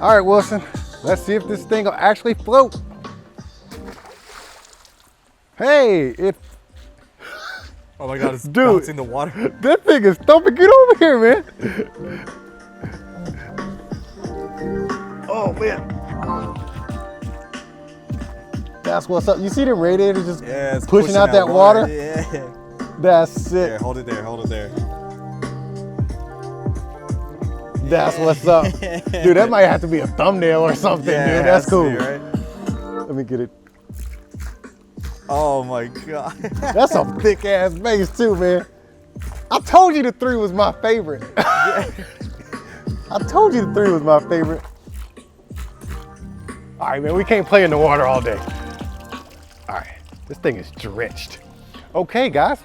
All right, Wilson, let's see if this thing will actually float. Hey, Oh my God, it's dude, bouncing the water. That thing is thumping. Get over here, man. Oh, man. That's what's up. You see the radiator just pushing out that water? Yeah. That's sick. Here, hold it there, hold it there. That's what's up. Dude, that might have to be a thumbnail or something, Yeah, dude. That's cool. be, right? Let me get it. Oh my God. That's a thick ass bass too, man. I told you the 3 was my favorite. I told you the 3 was my favorite. All right, man, we can't play in the water all day. All right, this thing is drenched. Okay, guys,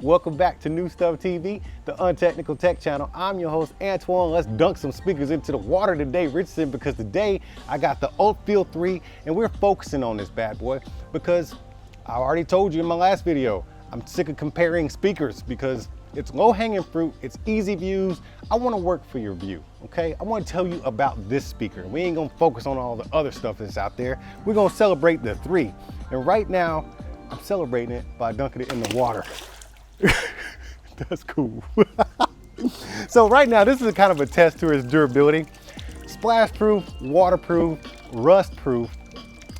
welcome back to New Stuff TV, the Untechnical Tech channel. I'm your host, Antoine. Let's dunk some speakers into the water today, Richardson, because today I got the ULT Field 3, and we're focusing on this bad boy because I already told you in my last video, I'm sick of comparing speakers because it's low-hanging fruit, it's easy views. I want to work for your view, okay? I want to tell you about this speaker. We ain't gonna focus on all the other stuff that's out there. We're gonna celebrate the 3. And right now, I'm celebrating it by dunking it in the water. That's cool. So right now, this is kind of a test to its durability. Splash proof, waterproof, rust proof,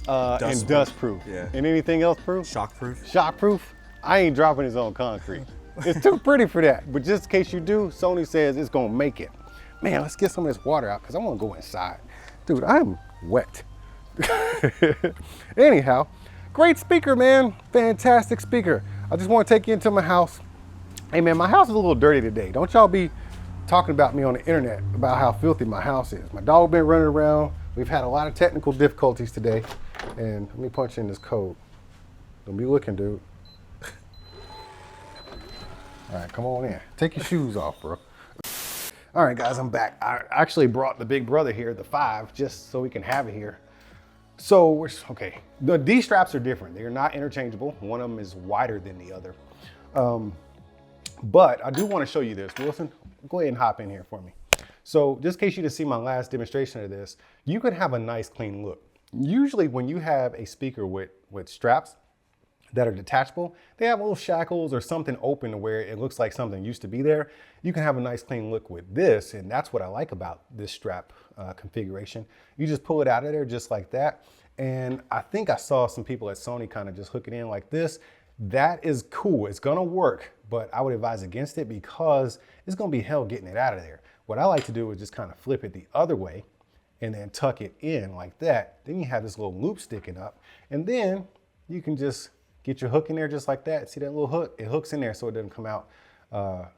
and dust proof. Yeah. And anything else proof? Shock proof. Shock proof. I ain't dropping this on concrete. It's too pretty for that. But just in case you do, Sony says it's gonna make it. Man, let's get some of this water out because I want to go inside. Dude, I'm wet. Anyhow, great speaker, man. Fantastic speaker. I just want to take you into my house. Hey, man, my house is a little dirty today. Don't y'all be talking about me on the internet about how filthy my house is. My dog been running around. We've had a lot of technical difficulties today. And let me punch in this code. Don't be looking, dude. All right, come on in. Take your shoes off, bro. All right, guys, I'm back. I actually brought the big brother here, the 5, just so we can have it here. So, okay, these straps are different. They are not interchangeable. One of them is wider than the other. But I do want to show you this. Wilson, go ahead and hop in here for me. So just in case you didn't see my last demonstration of this, you can have a nice clean look. Usually when you have a speaker with straps that are detachable, they have little shackles or something open to where it looks like something used to be there. You can have a nice clean look with this, and that's what I like about this strap configuration. You just pull it out of there just like that. And I think I saw some people at Sony kind of just hook it in like this. That is cool, it's gonna work, but I would advise against it because it's gonna be hell getting it out of there. What I like to do is just kind of flip it the other way and then tuck it in like that. Then you have this little loop sticking up, and then you can just get your hook in there just like that. See that little hook? It hooks in there so it doesn't come out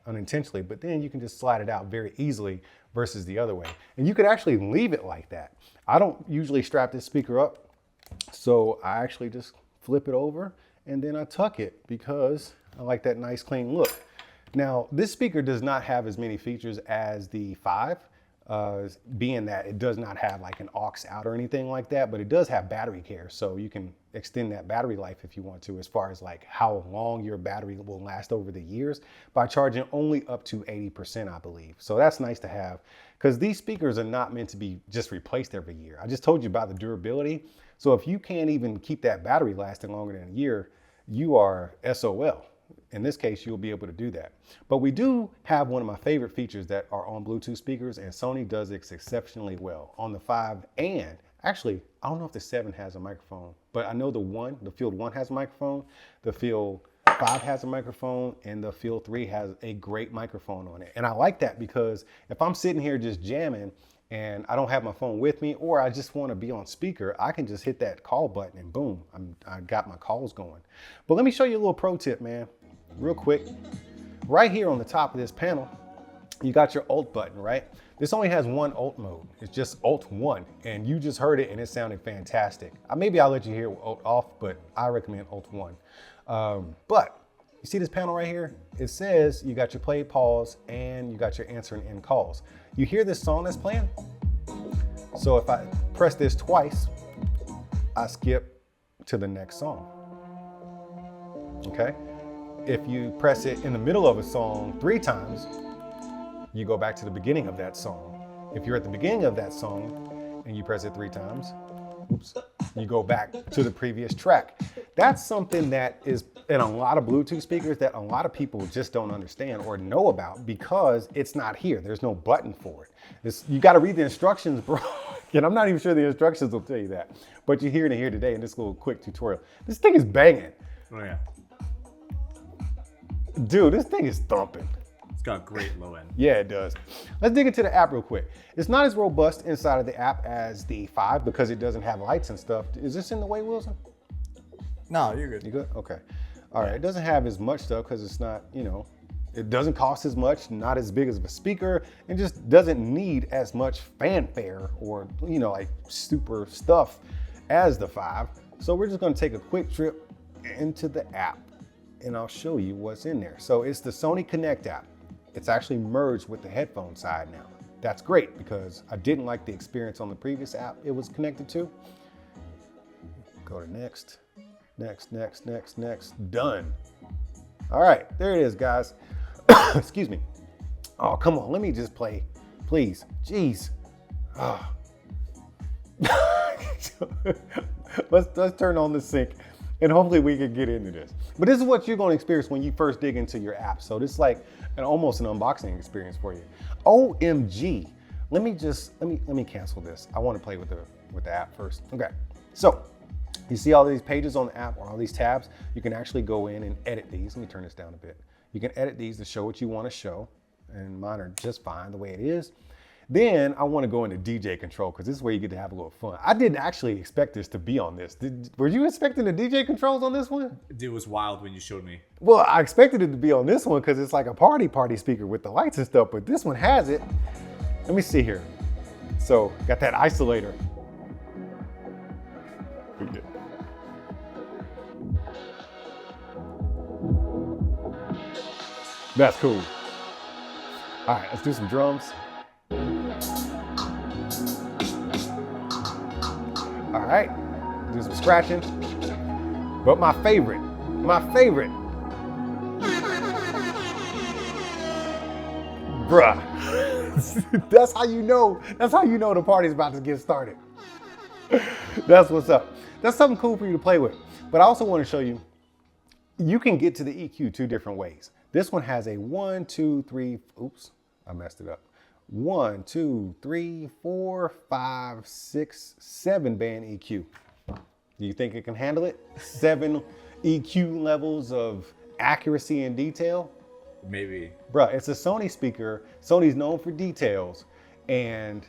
unintentionally, but then you can just slide it out very easily versus the other way. And you could actually leave it like that. I don't usually strap this speaker up, so I actually just flip it over and then I tuck it because I like that nice clean look. Now, this speaker does not have as many features as the 5, being that it does not have like an aux out or anything like that, but it does have battery care. So you can extend that battery life if you want to, as far as like how long your battery will last over the years by charging only up to 80%, I believe. So that's nice to have because these speakers are not meant to be just replaced every year. I just told you about the durability. So if you can't even keep that battery lasting longer than a year, you are SOL. In this case, you'll be able to do that. But we do have one of my favorite features that are on Bluetooth speakers, and Sony does it exceptionally well on the 5. And actually, I don't know if the 7 has a microphone, but I know the Field 1 has a microphone, the Field 5 has a microphone, and the Field 3 has a great microphone on it. And I like that because if I'm sitting here just jamming and I don't have my phone with me, or I just want to be on speaker, I can just hit that call button and boom, I got my calls going. But let me show you a little pro tip, man. Real quick, right here on the top of this panel, you got your ULT button, right? This only has one ULT mode. It's just ULT 1, and you just heard it and it sounded fantastic. Maybe I'll let you hear ULT off, but I recommend ULT 1. But you see this panel right here? It says you got your play, pause, and you got your answering in calls. You hear this song that's playing? So if I press this twice, I skip to the next song, okay? If you press it in the middle of a song 3 times, you go back to the beginning of that song. If you're at the beginning of that song and you press it 3 times, oops, you go back to the previous track. That's something that is in a lot of Bluetooth speakers that a lot of people just don't understand or know about because it's not here. There's no button for it. You got to read the instructions, bro. And I'm not even sure the instructions will tell you that. But you're hearing it here today in this little quick tutorial. This thing is banging. Oh yeah. Dude, this thing is thumping. It's got great low end. Yeah, it does. Let's dig into the app real quick. It's not as robust inside of the app as the 5 because it doesn't have lights and stuff. Is this in the way, Wilson? No, you're good. You good? Okay. All right. It doesn't have as much stuff because it's not, it doesn't cost as much, not as big as a speaker, and just doesn't need as much fanfare or, like super stuff as the 5. So we're just going to take a quick trip into the app and I'll show you what's in there. So it's the Sony Connect app. It's actually merged with the headphone side now. That's great because I didn't like the experience on the previous app it was connected to. Go to next, next, done. All right, there it is, guys. Excuse me. Oh, come on, let me just play, please. Jeez. Oh. Let's turn on the sync and hopefully we can get into this. But this is what you're going to experience when you first dig into your app. So this is like almost an unboxing experience for you. OMG. Let me cancel this. I want to play with the app first. Okay. So you see all these pages on the app or all these tabs, you can actually go in and edit these. Let me turn this down a bit. You can edit these to show what you want to show, and mine are just fine the way it is. Then I want to go into DJ control because this is where you get to have a little fun. I didn't actually expect this to be on this. Were you expecting the DJ controls on this one? It was wild when you showed me. Well, I expected it to be on this one because it's like a party speaker with the lights and stuff, but this one has it. Let me see here. So got that isolator. That's cool. All right, let's do some drums. All right, do some scratching. But my favorite. Bruh. That's how you know the party's about to get started. That's what's up. That's something cool for you to play with. But I also want to show you, you can get to the EQ 2 different ways. This one has a 1, 2, 3, oops, I messed it up. 1, 2, 3, 4, 5, 6, 7 band EQ. Do you think it can handle it? 7 EQ levels of accuracy and detail? Maybe. Bruh, it's a Sony speaker. Sony's known for details and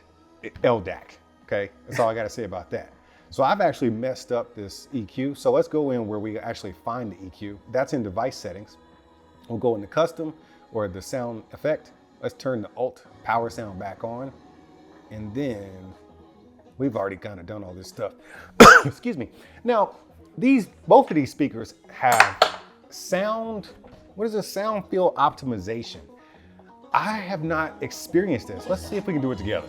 LDAC, okay? That's all I gotta say about that. So I've actually messed up this EQ. So let's go in where we actually find the EQ. That's in device settings. We'll go into custom or the sound effect. Let's turn the ULT power sound back on. And then we've already kind of done all this stuff. Excuse me. Now, both of these speakers have sound, what is this? Sound field optimization. I have not experienced this. Let's see if we can do it together.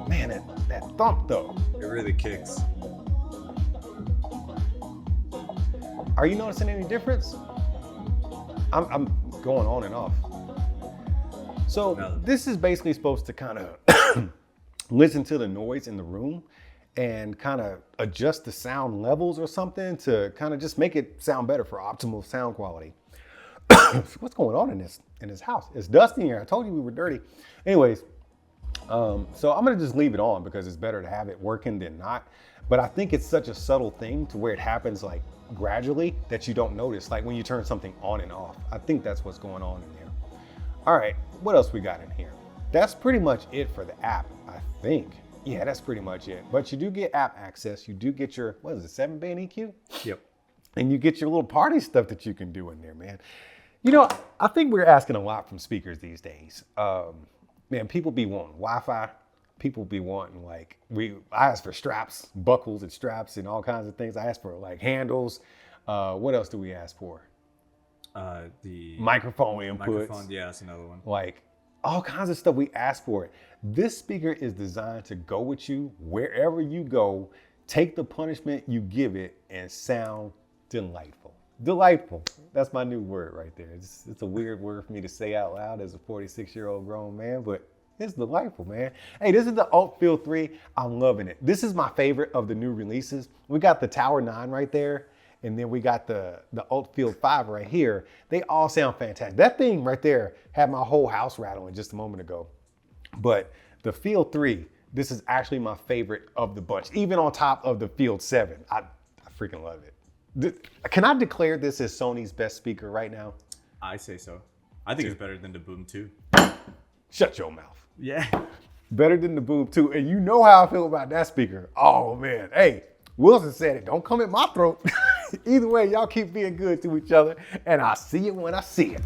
Man, that thump though. It really kicks. Are you noticing any difference? I'm going on and off. So this is basically supposed to kind of listen to the noise in the room and kind of adjust the sound levels or something to kind of just make it sound better for optimal sound quality. What's going on in this house? It's dusty here. I told you we were dirty. Anyways, so I'm gonna just leave it on because it's better to have it working than not. But I think it's such a subtle thing to where it happens like gradually that you don't notice, like when you turn something on and off. I think that's what's going on in here. All right, what else we got in here? That's pretty much it for the app, I think. Yeah, that's pretty much it. But you do get app access. You do get your, what is it, 7-band EQ? Yep. And you get your little party stuff that you can do in there, man. You know, I think we're asking a lot from speakers these days. Man, people be wanting Wi-Fi. People be wanting I asked for straps, buckles and straps and all kinds of things. I asked for like handles. What else do we ask for? The microphone inputs. microphone, yeah, that's another one. Like all kinds of stuff we ask for it. This speaker is designed to go with you wherever you go, take the punishment you give it and sound delightful. Delightful. That's my new word right there. It's a weird word for me to say out loud as a 46-year-old grown man, but it's delightful, man. Hey, this is the ULT Field 3. I'm loving it. This is my favorite of the new releases. We got the Tower 9 right there, and then we got the ULT Field 5 right here. They all sound fantastic. That thing right there had my whole house rattling just a moment ago. But the Field 3, this is actually my favorite of the bunch, even on top of the Field 7. I freaking love it. Can I declare this as Sony's best speaker right now? I say so. I think it's better than the Boom 2. Shut your mouth. Yeah. Better than the Boom 2. And you know how I feel about that speaker. Oh, man. Hey, Wilson said it. Don't come at my throat. Either way, y'all keep being good to each other. And I'll see you when I see you.